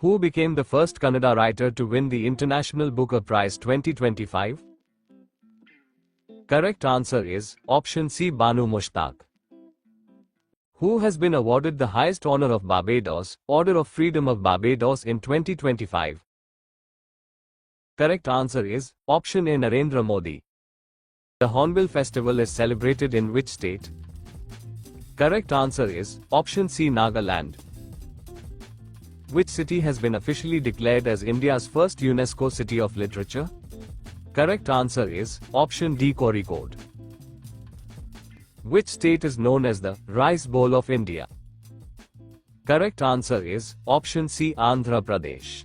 Who became the first Kannada writer to win the International Booker Prize 2025? Correct answer is option C. Banu Mushtaq. Who has been awarded the highest honor of Barbados, Order of Freedom of Barbados in 2025? Correct answer is option A. Narendra Modi. The Hornbill Festival is celebrated in which state? Correct answer is option C. Nagaland. Which city has been officially declared as India's first UNESCO City of Literature? Correct answer is option D. Kozhikode. Which state is known as the Rice Bowl of India? Correct answer is option C. Andhra Pradesh.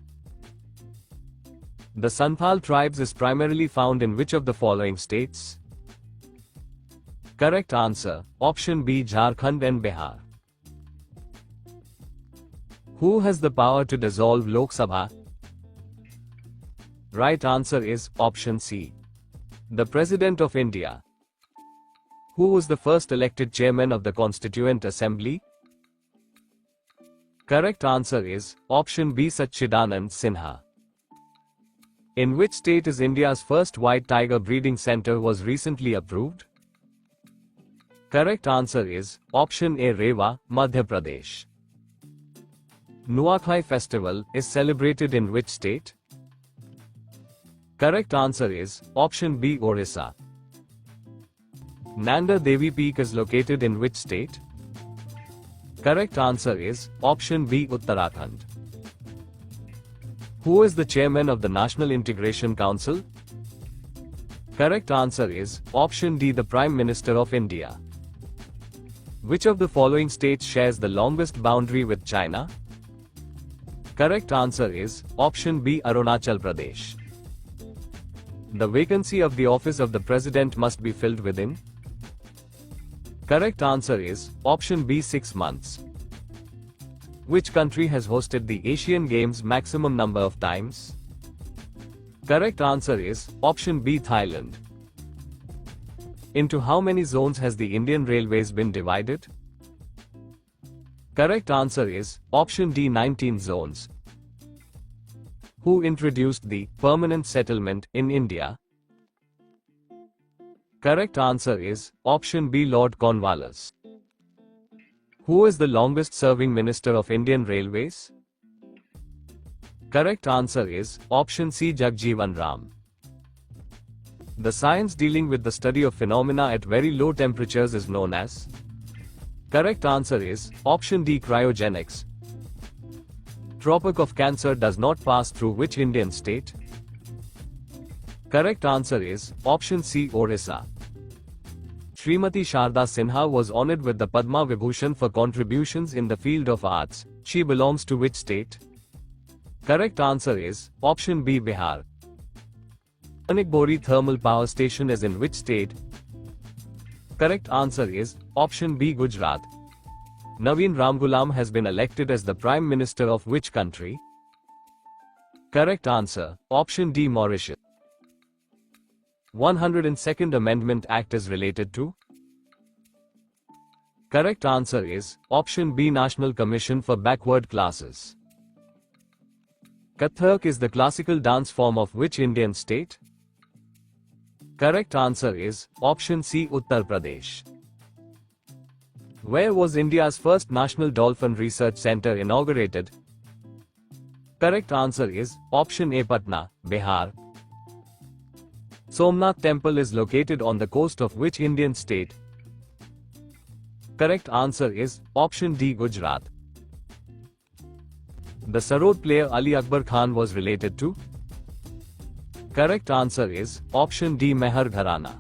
The Santhal tribes is primarily found in which of the following states? Correct answer option B. Jharkhand and Bihar. Who has the power to dissolve Lok Sabha? Right answer is option C. The President of India. Who was the first elected chairman of the Constituent Assembly? Correct answer is option B. Satchidanand Sinha. In which state is India's first white tiger breeding center was recently approved? Correct answer is option A. Rewa, Madhya Pradesh. Nuakhai festival is celebrated in which state? Correct answer is option B. Orissa. Nanda Devi Peak is located in which state? Correct answer is option B. Uttarakhand. Who is the chairman of the National Integration Council? Correct answer is option D. The Prime Minister of India. Which of the following states shares the longest boundary with China? Correct answer is option B. Arunachal Pradesh. The vacancy of the office of the President must be filled within? Correct answer is option B. 6 months. Which country has hosted the Asian Games maximum number of times? Correct answer is option B. Thailand. Into how many zones has the Indian Railways been divided? Correct answer is option D. 19 zones. Who introduced the permanent settlement in India? Correct answer is option B. Lord Cornwallis. Who is the longest serving Minister of Indian Railways? Correct answer is option C. Jagjeevan Ram. The science dealing with the study of phenomena at very low temperatures is known as? Correct answer is option D. Cryogenics. Tropic of Cancer does not pass through which Indian state? Correct answer is option C. Orissa. Srimati Sharda Sinha was honored with the Padma Vibhushan for contributions in the field of arts. She belongs to which state? Correct answer is option B. Bihar. Manikbori Thermal Power Station is in which state? Correct answer is option B. Gujarat. Naveen Ramgoolam has been elected as the Prime Minister of which country? Correct answer option D. Mauritius. 102nd Amendment Act is related to? Correct answer is option B. National Commission for Backward Classes. Kathak is the classical dance form of which Indian state? Correct answer is option C. Uttar Pradesh. Where was India's first National Dolphin Research Center inaugurated? Correct answer is option A. Patna, Bihar. Somnath Temple is located on the coast of which Indian state? Correct answer is option D. Gujarat. The Sarod player Ali Akbar Khan was related to? Correct answer is option D. Mehar Gharana.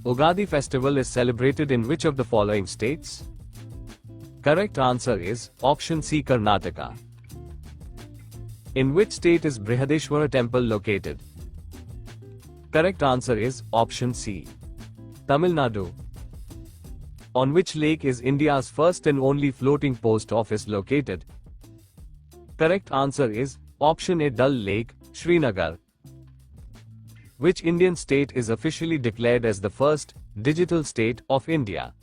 Ugadi festival is celebrated in which of the following states? Correct answer is option C. Karnataka. In which state is Brihadeshwara temple located? Correct answer is option C. Tamil Nadu. On which lake is India's first and only floating post office located? Correct answer is option A. Dal Lake, Srinagar. Which Indian state is officially declared as the first digital state of India?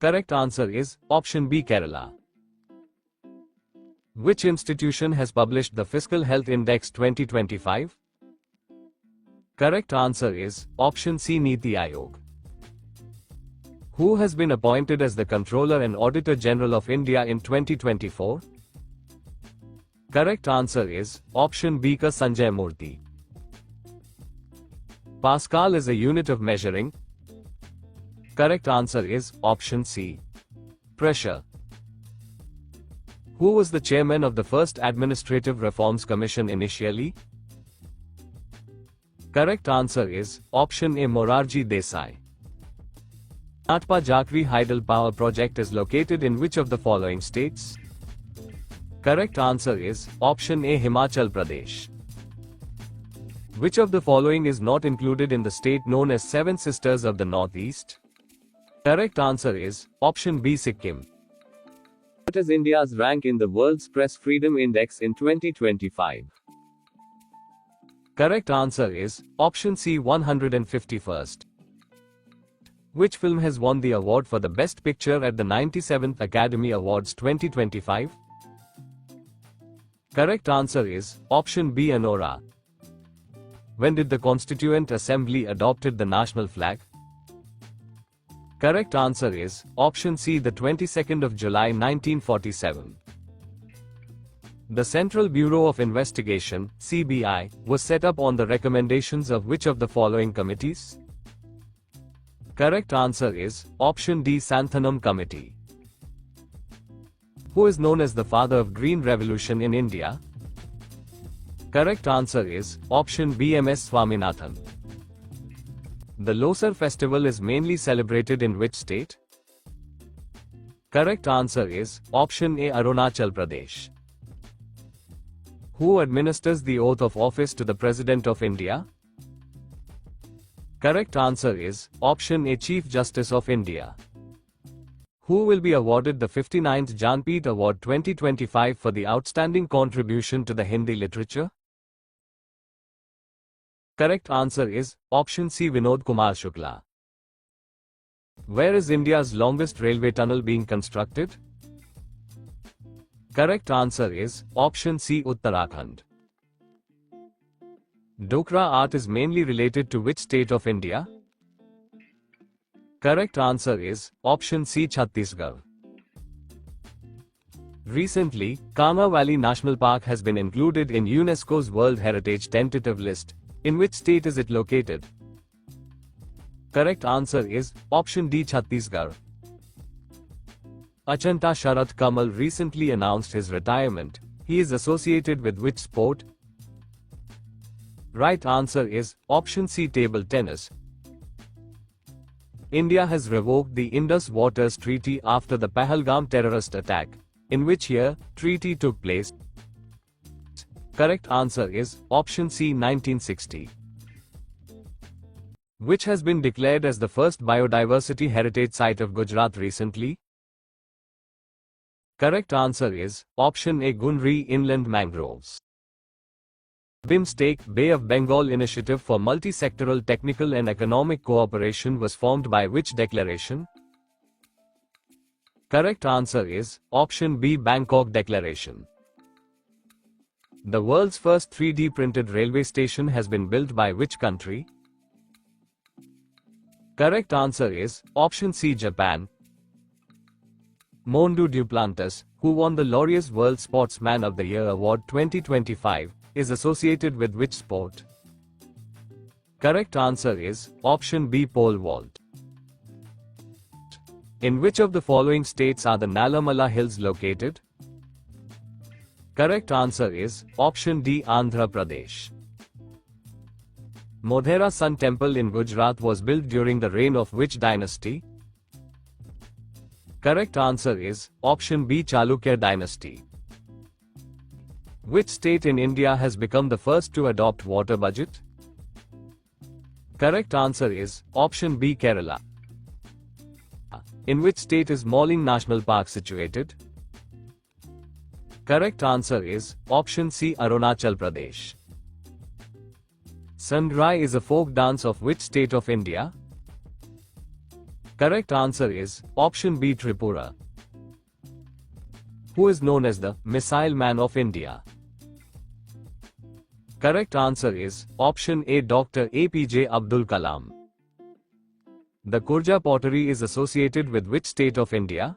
Correct answer is option B. Kerala. Which institution has published the Fiscal Health Index 2025? Correct answer is option C, Niti Aayog. Who has been appointed as the Controller and Auditor General of India in 2024? Correct answer is option B, K. Sanjay Murthy. Pascal is a unit of measuring. Correct answer is option C, pressure. Who was the chairman of the first Administrative Reforms Commission initially? Correct answer is option A, Morarji Desai. Natpa Jakri Hydel Power Project is located in which of the following states? Correct answer is option A, Himachal Pradesh. Which of the following is not included in the state known as Seven Sisters of the Northeast? Correct answer is option B, Sikkim. What is India's rank in the World's Press Freedom Index in 2025? Correct answer is option C, 151st. Which film has won the award for the Best Picture at the 97th Academy Awards 2025? Correct answer is option B, Anora. When did the Constituent Assembly adopted the national flag? Correct answer is option C, the 22nd of July 1947. The Central Bureau of Investigation, CBI, was set up on the recommendations of which of the following committees? Correct answer is option D, Santhanam Committee. Who is known as the father of Green Revolution in India? Correct answer is option B, M.S. Swaminathan. The Losar festival is mainly celebrated in which state? Correct answer is option A, Arunachal Pradesh. Who administers the oath of office to the President of India? Correct answer is option A, Chief Justice of India. Who will be awarded the 59th Jnanpith Award 2025 for the outstanding contribution to the Hindi literature? Correct answer is option C, Vinod Kumar Shukla. Where is India's longest railway tunnel being constructed? Correct answer is option C, Uttarakhand. Dokra art is mainly related to which state of India? Correct answer is option C, Chhattisgarh. Recently, Kanha Valley National Park has been included in UNESCO's World Heritage tentative list. In which state is it located? Correct answer is option D, Chhattisgarh. Achanta Sharath Kamal recently announced his retirement. He is associated with which sport? Right answer is option C, table tennis. India has revoked the Indus Waters Treaty after the Pahalgam terrorist attack. In which year treaty took place? Correct answer is option C, 1960. Which has been declared as the first biodiversity heritage site of Gujarat recently? Correct answer is option A, Gunri Inland Mangroves. BIMSTEC, Bay of Bengal Initiative for Multi-Sectoral Technical and Economic Cooperation was formed by which declaration? Correct answer is option B, Bangkok Declaration. The world's first 3D printed railway station has been built by which country? Correct answer is option C, Japan. Mondou Duplantis, who won the Laureus World Sportsman of the Year Award 2025, is associated with which sport? Correct answer is option B, pole vault. In which of the following states are the Nalamala Hills located? Correct answer is option D, Andhra Pradesh. Modhera Sun Temple in Gujarat was built during the reign of which dynasty? Correct answer is option B, Chalukya dynasty. Which state in India has become the first to adopt water budget? Correct answer is option B, Kerala. In which state is Malling National Park situated? Correct answer is option C, Arunachal Pradesh. Sangrai is a folk dance of which state of India? Correct answer is option B, Tripura. who is known as the Missile Man of India? Correct answer is option A, Dr. APJ Abdul Kalam. The Kurja pottery is associated with which state of India?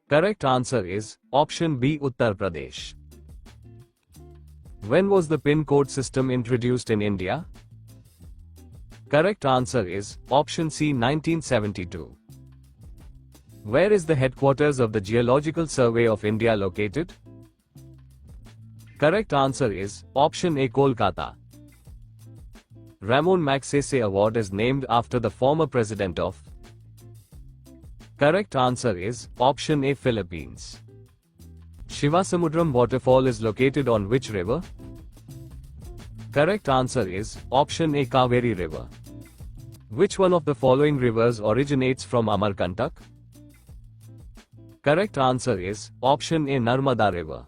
Correct answer is option B, Uttar Pradesh. When was the PIN code system introduced in India? Correct answer is option C, 1972. Where is the headquarters of the Geological Survey of India located? Correct answer is option A, Kolkata. Ramon Magsaysay Award is named after the former president of. Correct answer is option A, Philippines. Shivasamudram waterfall is located on which river? Correct answer is option A, Kaveri River. Which one of the following rivers originates from Amarkantak? Correct answer is option A, Narmada River.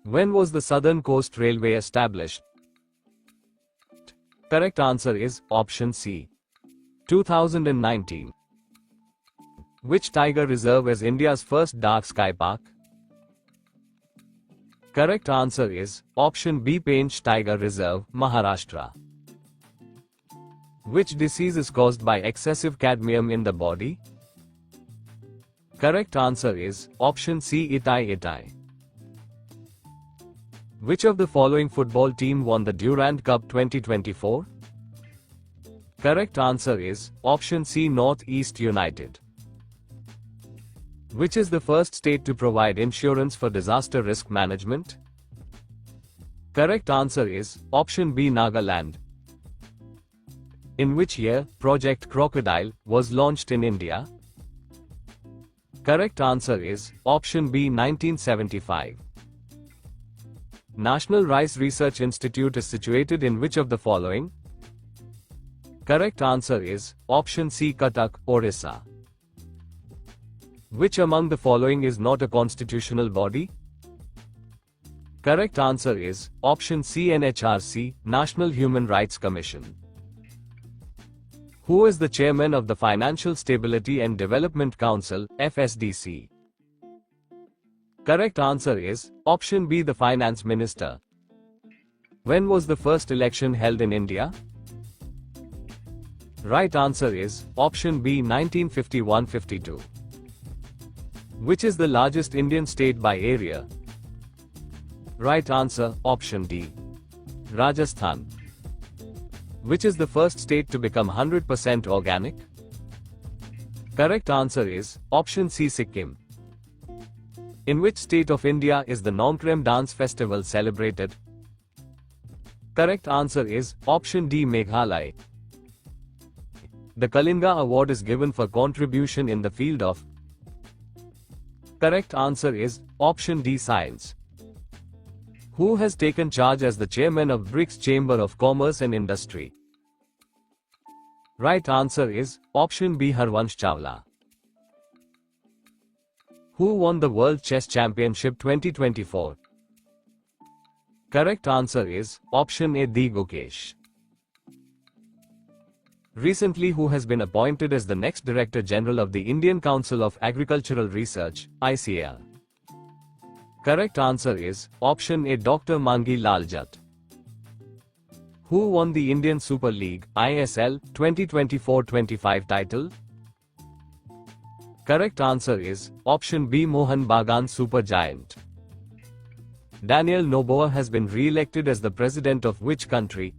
When was the Southern Coast Railway established? Correct answer is option C, 2019. Which tiger reserve is India's first dark sky park? Correct answer is option B, Pench Tiger Reserve, Maharashtra. Which disease is caused by excessive cadmium in the body? Correct answer is option C, Itai. Which of the following football team won the Durand Cup 2024? Correct answer is option C, North East United. Which is the first state to provide insurance for disaster risk management? Correct answer is option B, Nagaland. In which year Project Crocodile was launched in India? Correct answer is option B, 1975. National Rice Research Institute is situated in which of the following? Correct answer is option C, Cuttack, Orissa. Which among the following is not a constitutional body? Correct answer is option C, NHRC, National Human Rights Commission. Who is the chairman of the Financial Stability and Development Council, FSDC? Correct answer is option B, the Finance Minister. When was the first election held in India? Right answer is option B, 1951-52. Which is the largest Indian state by area? Right answer option D, Rajasthan. Which is the first state to become 100% organic? Correct answer is option C, Sikkim. In which state of India is the Nongkrem dance festival celebrated? Correct answer is option D, Meghalaya. The Kalinga Award is given for contribution in the field of. Correct answer is option D, science. Who has taken charge as the chairman of BRICS Chamber of Commerce and Industry? Right answer is option B, Harvansh Chawla. Who won the World Chess Championship 2024? Correct answer is option A, D. Gukesh. Recently, who has been appointed as the next Director General of the Indian Council of Agricultural Research, ICAR? Correct answer is option A, Dr. Mangi Lal Jatt. Who won the Indian Super League, ISL, 2024-25 title? Correct answer is option B, Mohan Bagan Super Giant. Daniel Noboa has been re-elected as the president of which country?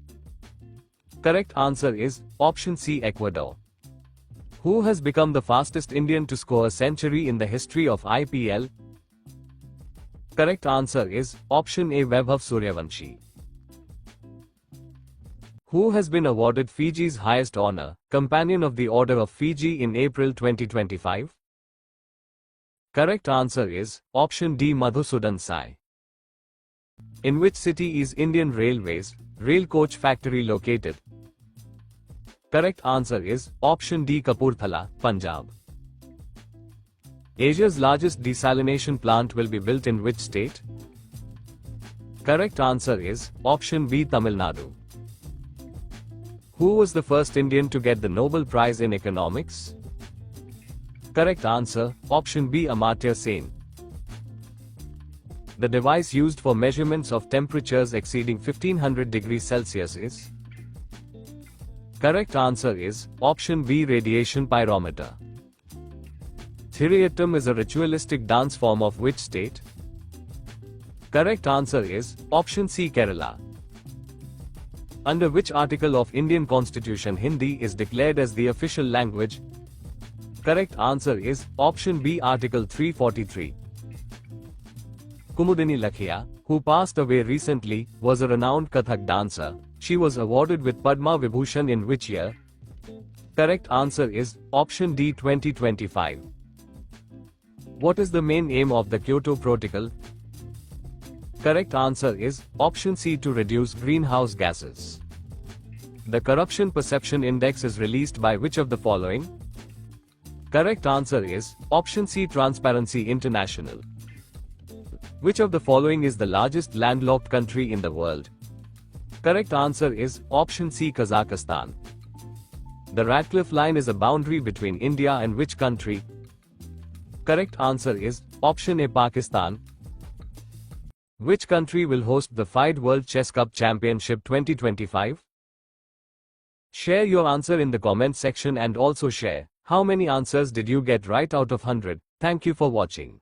Correct answer is option C, Ecuador. Who has become the fastest Indian to score a century in the history of IPL? Correct answer is option A, Vaibhav Suryavanshi. Who has been awarded Fiji's highest honor, Companion of the Order of Fiji in April 2025? Correct answer is option D, Madhusudan Sai. In which city is Indian Railways rail coach factory located? Correct answer is option D, Kapurthala, Punjab. Asia's largest desalination plant will be built in which state? Correct answer is option B, Tamil Nadu. Who was the first Indian to get the Nobel Prize in Economics? Correct answer, option B, Amartya Sen. The device used for measurements of temperatures exceeding 1500 degrees Celsius is? Correct answer is option B, radiation pyrometer. Thiriyattam is a ritualistic dance form of which state? Correct answer is option C, Kerala. Under which article of Indian Constitution Hindi is declared as the official language? Correct answer is option B, Article 343. Kumudini Lakhia, who passed away recently, was a renowned Kathak dancer. She was awarded with Padma Vibhushan in which year? Correct answer is option D, 2025. What is the main aim of the Kyoto Protocol? Correct answer is option C, to reduce greenhouse gases. The Corruption Perception Index is released by which of the following? Correct answer is option C, Transparency International. Which of the following is the largest landlocked country in the world? Correct answer is option C, Kazakhstan. The Radcliffe Line is a boundary between India and which country? Correct answer is option A, Pakistan. Which country will host the FIDE World Chess Cup Championship 2025? Share your answer in the comment section and also share how many answers did you get right out of 100. Thank you for watching.